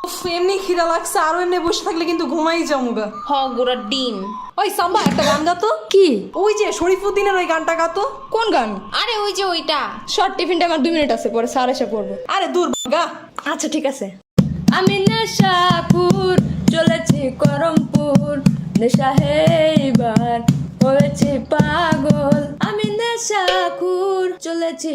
এমনি খিদা লাগছে, আরো এমনি বসে থাকলে কিন্তু ঘুমাই যামুগা। হ গোড়া ডিম। ওই সাম্বা একটা গান গাতো। কি? ওই যে শরীফুদ্দিনের ওই গানটা গাতো। কোন গান? আরে ওই যে ওইটা। শর্ট টিফিনটা আমার 2 মিনিট আছে, পরে স্যার এসে পড়বো। আরে দূর গা। আচ্ছা ঠিক আছে। আমি নেশাপুর চলেছি করমপুর, নেশা হেইবার হয়েছি পাগল। আমি নেশাখুর চলেছি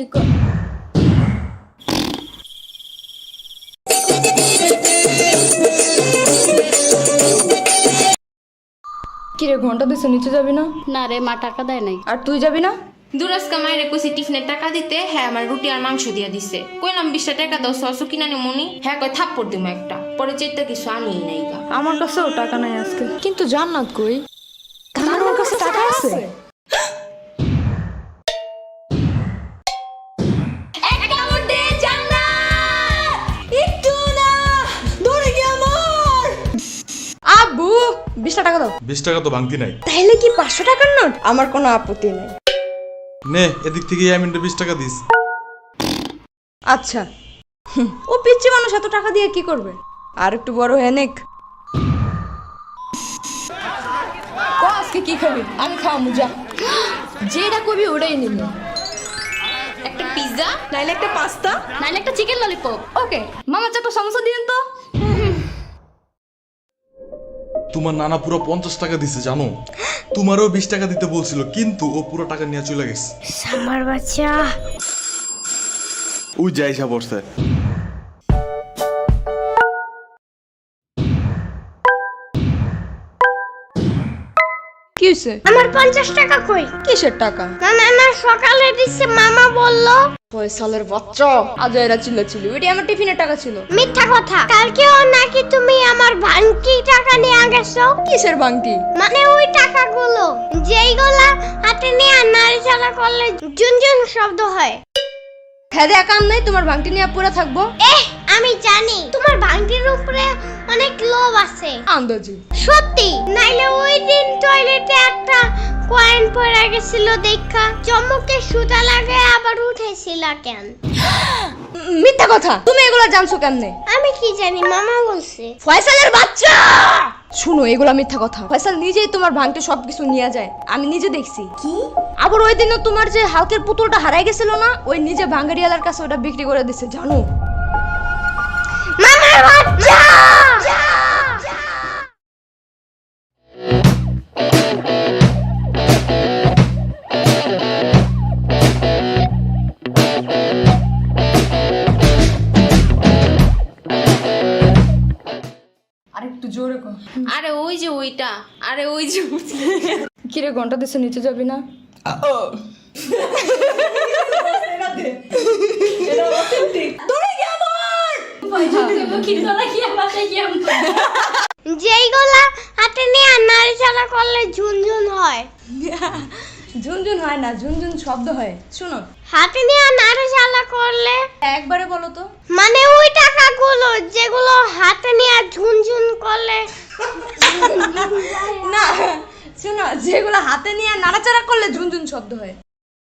কিরে ঘন্টা দিছে, নিচে যাবি না? না রে, মা টাকা দেয় নাই। আর তুই যাবি না? দুরাজকা মায়ের কইছি টিফিনের টাকা দিতে, হ্যাঁ আমার রুটি আর মাংস দিয়া দিছে। কইলাম 20 টাকা দাও সস কিনা নি মনি, হ্যাঁ কই থাপ্পড় দিমু একটা। পরে চেষ্টা কিছু আনিই নাই গা। আমার কাছেও টাকা নাই আজকে। কিন্তু জান্নাত কই? আমার কাছে টাকা আছে। আব্বু 20 টাকা দাও। 20 টাকা তো ভাঙতি নাই। তাহলে কি 500 টাকার নোট? আমার কোনো আপত্তি নাই। নে এদিক থেকে ইয়ামিনটা 20 টাকা দিস। আচ্ছা। ও পিচ্চি মানুষ, এত টাকা দিয়ে কি করবে? আর একটু বড় হয়ে নেক। আজকে কি খাবি? আমি খাওয়া মুজা। যেটা কবি ওটাই নিবি। একটা পিজ্জা নাইলে একটা পাস্তা, নাইলে একটা চিকেন ললিপপ। ওকে মামা চারটা সমোসা দিন তো। তোমার নানা পুরো 50 টাকা দিছে জানো। তোমারও 20 টাকা দিতে বলছিল, কিন্তু ও পুরো টাকা নিয়ে চলে গেছে। আমার বাচ্চা। ওই যাইসা পড়ছে। কি হইছে? আমার 50 টাকা কই? কিসের টাকা? না সকালে দিছে, মামা বললো। ফয়সালের বাচ্চা আজ এরা চিল্লাচিল্লি, ওইটা আমার টিফিনের টাকা ছিল। মিথ্যা কথা। কালকেও নাকি তুমি আমার ভাঙতি টাকা নিয়ে গেছো। কিসের বাংটি? মানে ওই টাকাগুলো যেইগুলা হাতে নিয়ে নাড়াচাড়া করলে জুনজুন শব্দ হয়। খেদে কাম নাই, তোমার বাংটি নিয়ে পড়ে থাকবো? আমি জানি তোমার ভাঙতির উপরে অনেক লোভ আছে। আন্দাজি। সত্যি, নাইলে ওই দিন টয়লেটে একটা কয়েন পড়ে গেছিল দেখা চমকে সুতা লাগে আবার উঠেছিল কেন? মিথ্যা কথা। তুমি এগুলা জানছো কেমনে? আমি কি জানি, মামা বলছে। ফয়সালের বাচ্চা শুনো, এগুলা মিথ্যা কথা। ফয়সাল নিজেই তোমার ভাঙতে সবকিছু নিয়ে যায়, আমি নিজে দেখছি। কি? আবার ওই দিনও তোমার যে হালকের পুতুলটা হারাই গেছিল না, ওই নিজে ভাঙ্গারিয়ালার কাছে ওটা বিক্রি করে দিছে, জানো? মামার বাচ্চা! আরেকটু জোরে কর। আরে ওই যে ওইটা। আরে ওই যে কিরে ঘন্টা দিছে, নিচে যাবি না? যেইগুলা হাতে নিয়ে নাড়াচাড়া করলে ঝুনঝুন হয়। ঝুনঝুন হয় না, ঝুনঝুন শব্দ হয়। শুনো, হাতে নিয়ে নাড়াচাড়া করলে একবারে বলো তো। মানে ওই টাকাগুলো যেগুলো হাতে নিয়ে ঝুনঝুন করলে। না, শুনো, যেগুলো হাতে নিয়ে নাড়াচাড়া করলে ঝুনঝুন শব্দ হয়।